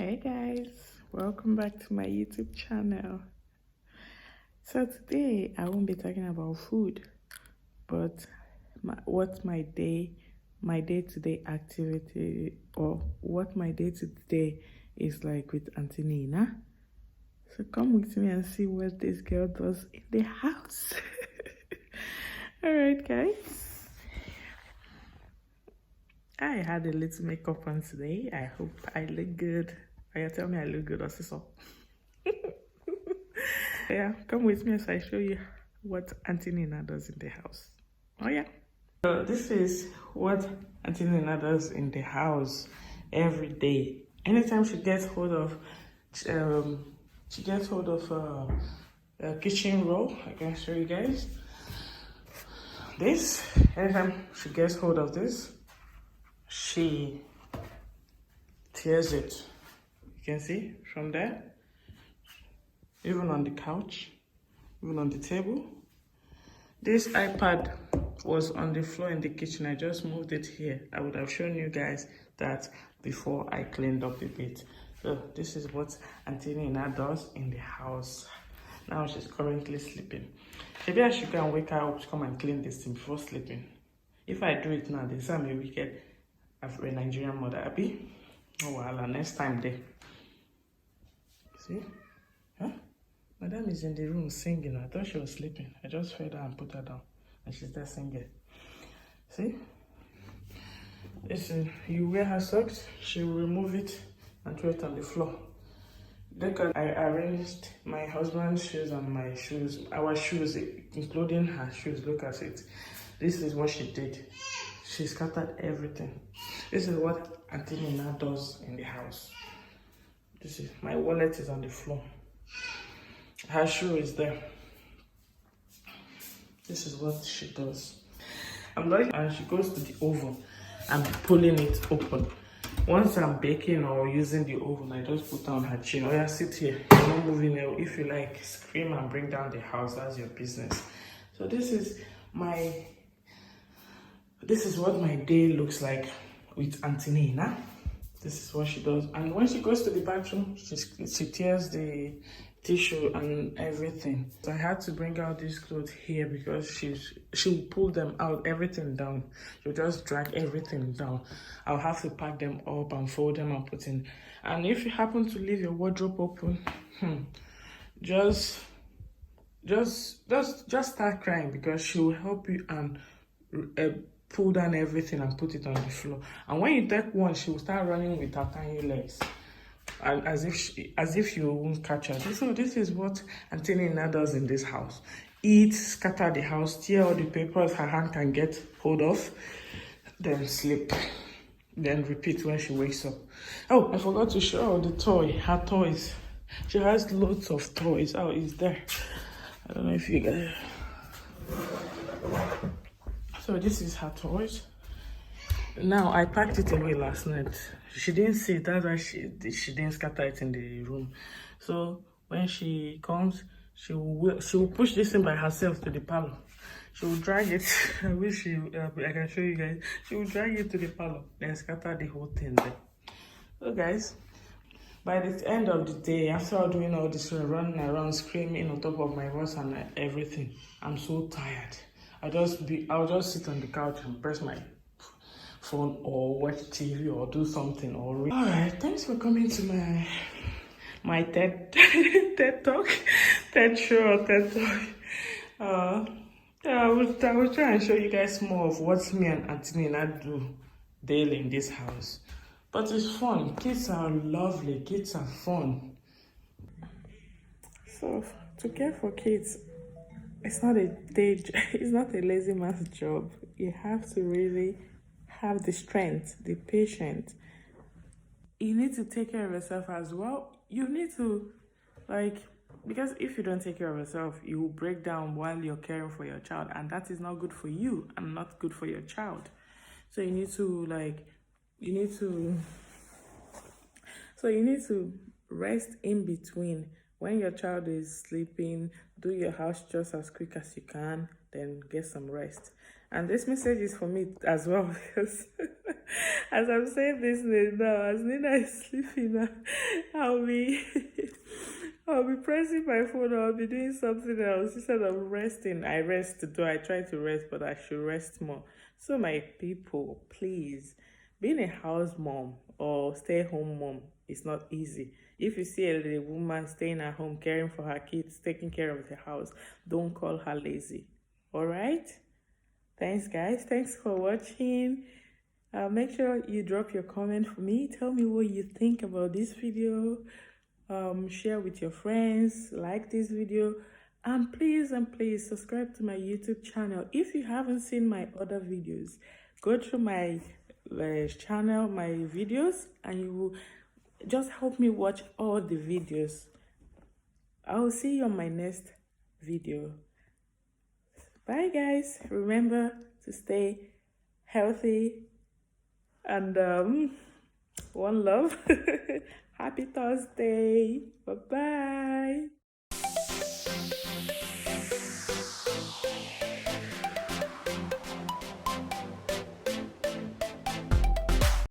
Hey guys, welcome back to my YouTube channel. So today I won't be talking about food, but what my day-to-day activity, or what my day-to-day is like with Auntie Nina. So come with me and see what this girl does in the house. All right, guys. I had a little makeup on today. I hope I look good. You tell me I look good also. Yeah, come with me as I show you what Auntie Nina does in the house. Oh yeah. So this is what Auntie Nina does in the house every day. Anytime she gets hold of a kitchen roll, I can show you guys. This, anytime she gets hold of this, she tears it. You can see from there, even on the couch, even on the table. This iPad was on the floor in the kitchen. I just moved it here. I would have shown you guys that before I cleaned up a bit. So this is what Auntie Nina does in the house. Now she's currently sleeping. Maybe I should go and wake her up to come and clean this thing before sleeping. If I do it now, they say I'm a wicked a Nigerian mother. Abi? Oh well, next time there. See? Huh? Madam is in the room singing. I thought she was sleeping. I just fed her and put her down. And she's there singing. See? Listen, you wear her socks, she will remove it and throw it on the floor. Look at, I arranged my husband's shoes and my shoes, our shoes, including her shoes. Look at it. This is what she did. She scattered everything. This is what Auntie Nina does in the house. This is, my wallet is on the floor. Her shoe is there. This is what she does. I'm going, and she goes to the oven. I'm pulling it open. Once I'm baking or using the oven, I just put on her chin. Oh yeah, sit here. I'm not moving there. If you like, scream and bring down the house. That's your business. So this is what my day looks like with Auntie Nina. This is what she does. And when she goes to the bathroom, she tears the tissue and everything. So I had to bring out these clothes here because she'll pull them out, everything down. She'll just drag everything down. I'll have to pack them up and fold them and put in. And if you happen to leave your wardrobe open, just start crying, because she will help you and pull down everything and put it on the floor. And when you take one, she will start running with her tiny legs, and as if you won't catch her. So this is what Auntie Nina does in this house: eat, scatter the house, tear all the papers her hand can get hold of, then sleep, then repeat when she wakes up. Oh, I forgot to show her her toys. She has loads of toys. Oh, it's there. I don't know if you guys. So this is her toys. Now I packed it away last night. She didn't see it. That's why she didn't scatter it in the room. So when she comes, she will push this thing by herself to the parlor. She will drag it. I wish I can show you guys. She will drag it to the parlor, then scatter the whole thing there. So guys, by the end of the day, after doing all this, running around, screaming on top of my voice and everything, I'm so tired. I'll just sit on the couch and press my phone or watch TV or do something or read. All right, thanks for coming to my TED talk, TED show or TED talk. I will try and show you guys more of what me and Auntie Nina do daily in this house. But it's fun. Kids are lovely. Kids are fun. So to care for kids, it's not it's not a lazy man's job. You have to really have the strength, the patience. You need to take care of yourself as well. You need to, because if you don't take care of yourself, you will break down while you're caring for your child, and that is not good for you and not good for your child. So you need to rest in between. When your child is sleeping, do your house just as quick as you can, then get some rest. And this message is for me as well because as I'm saying this now, as Nina is sleeping now, I'll be I'll be pressing my phone or I'll be doing something else instead of resting. I rest though, I try to rest, but I should rest more. So my people, please, being a house mom or stay-home mom is not easy. If you see a woman staying at home, caring for her kids, taking care of the house, don't call her lazy. All right? Thanks, guys. Thanks for watching. Make sure you drop your comment for me. Tell me what you think about this video. Share with your friends. Like this video. And please subscribe to my YouTube channel. If you haven't seen my other videos, go through my channel, my videos, and you will just help me watch all the videos. I will see you on my next video. Bye guys. Remember to stay healthy and one love. Happy Thursday. Bye bye.